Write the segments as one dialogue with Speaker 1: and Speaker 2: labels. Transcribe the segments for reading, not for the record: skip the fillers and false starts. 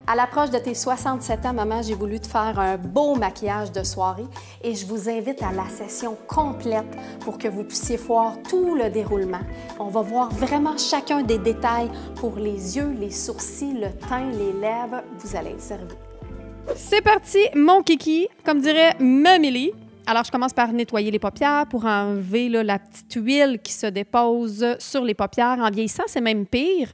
Speaker 1: À l'approche de tes 67 ans, maman, j'ai voulu te faire un beau maquillage de soirée et je vous invite à la session complète pour que vous puissiez voir tout le déroulement. On va voir vraiment chacun des détails pour les yeux, les sourcils, le teint, les lèvres. Vous allez être servi.
Speaker 2: C'est parti, mon kiki, comme dirait Mamie. Alors, je commence par nettoyer les paupières pour enlever là, la petite huile qui se dépose sur les paupières. En vieillissant, c'est même pire.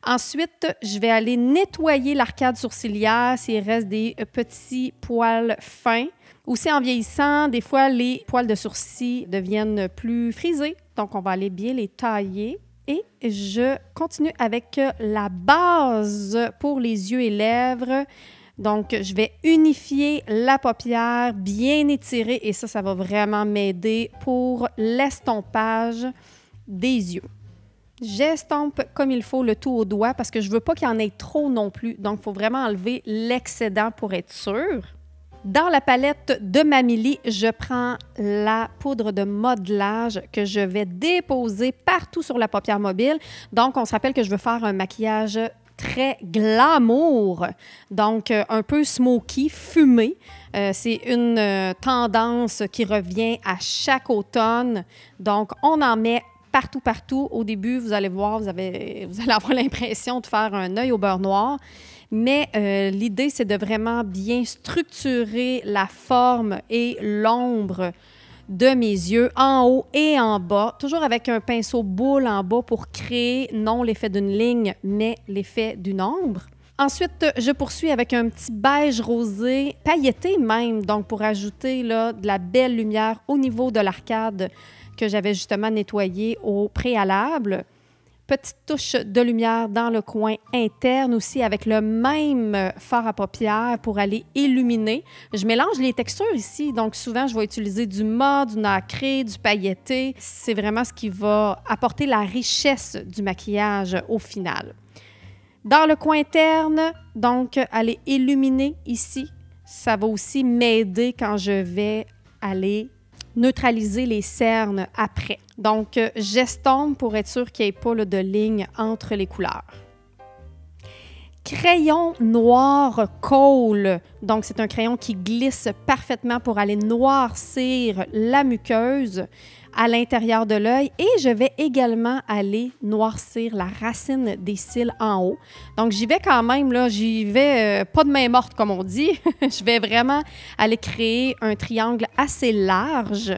Speaker 2: Ensuite, je vais aller nettoyer l'arcade sourcilière s'il reste des petits poils fins. Aussi, en vieillissant, des fois, les poils de sourcils deviennent plus frisés. Donc, on va aller bien les tailler. Et je continue avec la base pour les yeux et lèvres. Donc, je vais unifier la paupière, bien étirer. Et ça va vraiment m'aider pour l'estompage des yeux. J'estompe comme il faut le tout au doigt parce que je ne veux pas qu'il y en ait trop non plus. Donc, il faut vraiment enlever l'excédent pour être sûr. Dans la palette de Mamie, je prends la poudre de modelage que je vais déposer partout sur la paupière mobile. Donc, on se rappelle que je veux faire un maquillage très glamour, donc un peu smoky, fumé. C'est une tendance qui revient à chaque automne. Donc, on en met partout. Au début, vous allez voir, vous allez avoir l'impression de faire un œil au beurre noir. Mais l'idée, c'est de vraiment bien structurer la forme et l'ombre de mes yeux en haut et en bas, toujours avec un pinceau boule en bas pour créer non l'effet d'une ligne, mais l'effet d'une ombre. Ensuite, je poursuis avec un petit beige rosé, pailleté même, donc pour ajouter là, de la belle lumière au niveau de l'arcade que j'avais justement nettoyé au préalable. Petite touche de lumière dans le coin interne aussi avec le même fard à paupières pour aller illuminer. Je mélange les textures ici, donc souvent je vais utiliser du mat, du nacré, du pailleté. C'est vraiment ce qui va apporter la richesse du maquillage au final. Dans le coin interne, donc aller illuminer ici, ça va aussi m'aider quand je vais aller neutraliser les cernes après. Donc, j'estompe pour être sûr qu'il n'y ait pas là, de ligne entre les couleurs. Crayon noir Kohl. Donc, c'est un crayon qui glisse parfaitement pour aller noircir la muqueuse à l'intérieur de l'œil. Et je vais également aller noircir la racine des cils en haut. Donc, j'y vais quand même, là, j'y vais pas de main morte, comme on dit. Je vais vraiment aller créer un triangle assez large.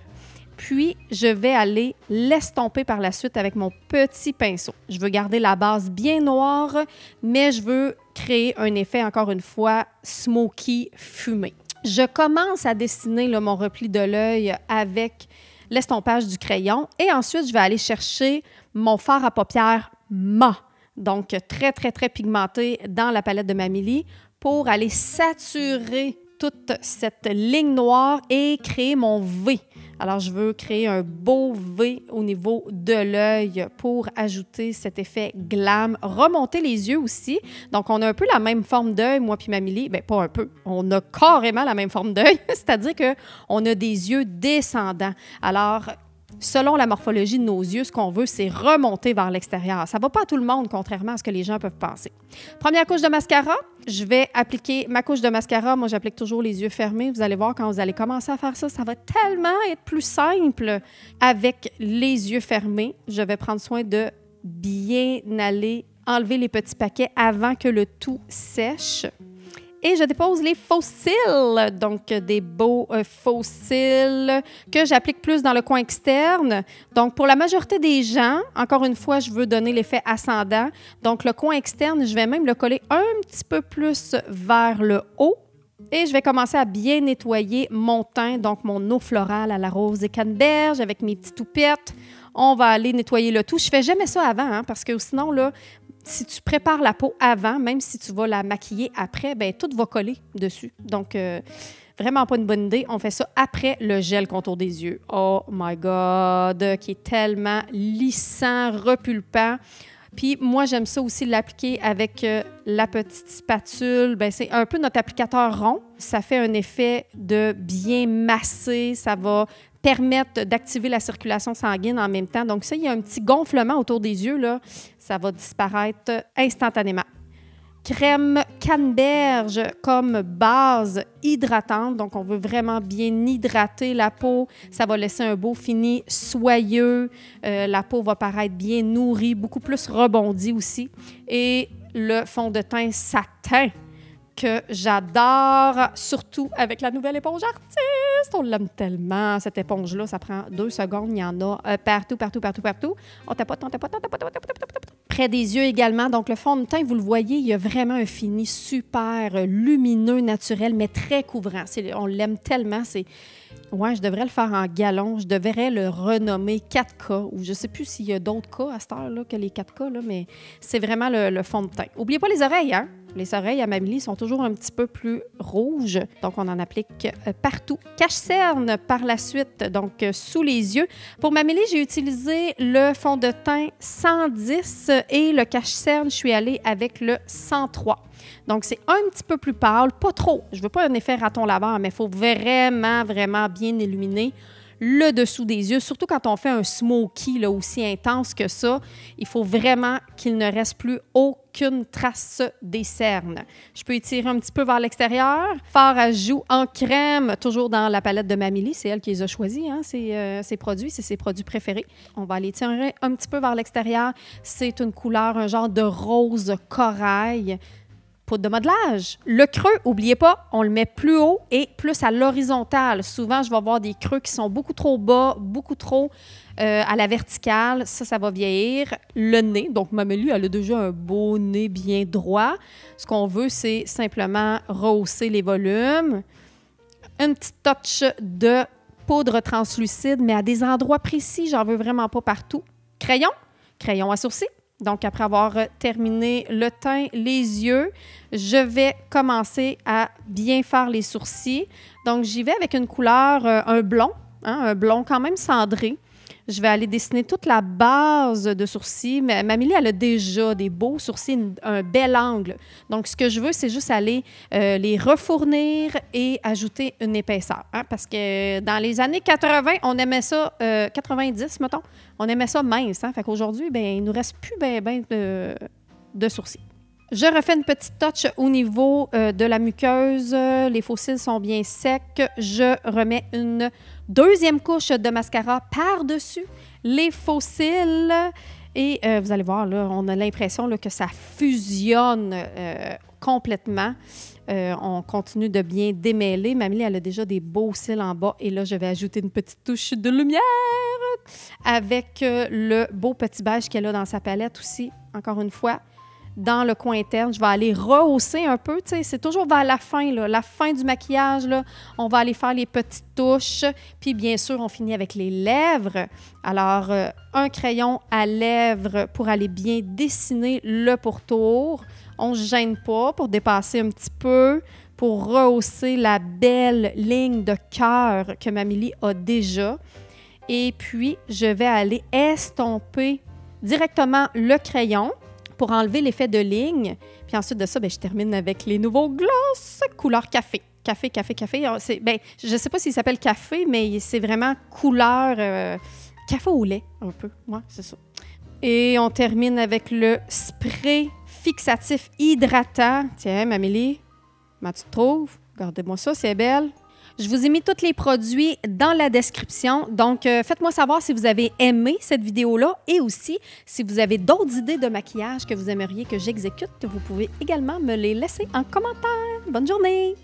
Speaker 2: Puis, je vais aller l'estomper par la suite avec mon petit pinceau. Je veux garder la base bien noire, mais je veux créer un effet, encore une fois, smoky, fumé. Je commence à dessiner là, mon repli de l'œil avec l'estompage du crayon. Et ensuite, je vais aller chercher mon fard à paupières mat. Donc, très pigmenté dans la palette de Mamie pour aller saturer toute cette ligne noire et créer mon V. Alors, je veux créer un beau V au niveau de l'œil pour ajouter cet effet glam. Remonter les yeux aussi. Donc, on a un peu la même forme d'œil, moi puis Mamie. Bien, pas un peu. On a carrément la même forme d'œil. C'est-à-dire qu'on a des yeux descendants. Alors, selon la morphologie de nos yeux, ce qu'on veut, c'est remonter vers l'extérieur. Ça ne va pas à tout le monde, contrairement à ce que les gens peuvent penser. Première couche de mascara, je vais appliquer ma couche de mascara. Moi, j'applique toujours les yeux fermés. Vous allez voir, quand vous allez commencer à faire ça, ça va tellement être plus simple avec les yeux fermés. Je vais prendre soin de bien aller enlever les petits paquets avant que le tout sèche. Et je dépose les faux cils, donc des beaux faux cils que j'applique plus dans le coin externe. Donc, pour la majorité des gens, encore une fois, je veux donner l'effet ascendant. Donc, le coin externe, je vais même le coller un petit peu plus vers le haut. Et je vais commencer à bien nettoyer mon teint, donc mon eau florale à la rose et canneberge avec mes petites toupettes. On va aller nettoyer le tout. Je ne fais jamais ça avant, hein, parce que sinon, là, si tu prépares la peau avant, même si tu vas la maquiller après, bien, tout va coller dessus. Donc, vraiment pas une bonne idée. On fait ça après le gel contour des yeux. Oh my God! Qui est tellement lissant, repulpant. Puis moi, j'aime ça aussi l'appliquer avec la petite spatule. Bien, c'est un peu notre applicateur rond. Ça fait un effet de bien masser. Ça va permettre d'activer la circulation sanguine en même temps. Donc ça, il y a un petit gonflement autour des yeux, là. Ça va disparaître instantanément. Crème canneberge comme base hydratante. Donc, on veut vraiment bien hydrater la peau. Ça va laisser un beau fini soyeux. La peau va paraître bien nourrie, beaucoup plus rebondie aussi. Et le fond de teint satin que j'adore, surtout avec la nouvelle éponge Artiste. On l'aime tellement, cette éponge-là. Ça prend 2 secondes. Il y en a partout. On tapote. Près des yeux également. Donc, le fond de teint, vous le voyez, il y a vraiment un fini super lumineux, naturel, mais très couvrant. On l'aime tellement. Ouais, je devrais le faire en galon. Je devrais le renommer 4K, ou je ne sais plus s'il y a d'autres cas à cette heure-là que les 4K, là, mais c'est vraiment le fond de teint. N'oubliez pas les oreilles, hein? Les oreilles à Mamilly sont toujours un petit peu plus rouges, donc on en applique partout. Cache-cerne par la suite, donc sous les yeux. Pour Mamilly, j'ai utilisé le fond de teint 110 et le cache-cerne, je suis allée avec le 103. Donc, c'est un petit peu plus pâle, pas trop. Je ne veux pas un effet raton laveur, mais il faut vraiment bien illuminer le dessous des yeux, surtout quand on fait un smoky là, aussi intense que ça. Il faut vraiment qu'il ne reste plus aucune trace des cernes. Je peux étirer un petit peu vers l'extérieur. Fard à joues en crème, toujours dans la palette de Mamilly. C'est elle qui les a choisis, hein, ces produits. C'est ses produits préférés. On va aller tirer un petit peu vers l'extérieur. C'est une couleur, un genre de rose corail. De modelage. Le creux, n'oubliez pas, on le met plus haut et plus à l'horizontale. Souvent, je vais avoir des creux qui sont beaucoup trop bas, beaucoup trop à la verticale. Ça va vieillir. Le nez, donc Mamilly, elle a déjà un beau nez bien droit. Ce qu'on veut, c'est simplement rehausser les volumes. Une petite touch de poudre translucide, mais à des endroits précis. J'en veux vraiment pas partout. Crayon à sourcils. Donc, après avoir terminé le teint, les yeux, je vais commencer à bien faire les sourcils. Donc, j'y vais avec une couleur, un blond quand même cendré. Je vais aller dessiner toute la base de sourcils. Mamilly, elle a déjà des beaux sourcils, un bel angle. Donc, ce que je veux, c'est juste aller les refournir et ajouter une épaisseur. Hein, parce que dans les années 80, on aimait ça, 90, mettons, on aimait ça mince. Hein, fait qu'aujourd'hui, il ne nous reste plus de sourcils. Je refais une petite touch au niveau de la muqueuse. Les faux cils sont bien secs. Je remets une deuxième couche de mascara par-dessus les faux cils. Et vous allez voir, là, on a l'impression là, que ça fusionne complètement. On continue de bien démêler. Mamilly, elle a déjà des beaux cils en bas. Et là, je vais ajouter une petite touche de lumière avec le beau petit beige qu'elle a dans sa palette aussi, encore une fois. Dans le coin interne, je vais aller rehausser un peu. C'est toujours vers la fin, là, la fin du maquillage. Là, on va aller faire les petites touches. Puis, bien sûr, on finit avec les lèvres. Alors, un crayon à lèvres pour aller bien dessiner le pourtour. On ne se gêne pas pour dépasser un petit peu, pour rehausser la belle ligne de cœur que Mamilly a déjà. Et puis, je vais aller estomper directement le crayon pour enlever l'effet de ligne. Puis ensuite de ça, je termine avec les nouveaux gloss couleur café. Café. Je ne sais pas s'il s'appelle café, mais c'est vraiment couleur café au lait, un peu. Ouais, c'est ça. Et on termine avec le spray fixatif hydratant. Tiens, Mamilly, comment tu te trouves? Regardez-moi ça, c'est belle. Je vous ai mis tous les produits dans la description. Donc, faites-moi savoir si vous avez aimé cette vidéo-là et aussi si vous avez d'autres idées de maquillage que vous aimeriez que j'exécute. Vous pouvez également me les laisser en commentaire. Bonne journée!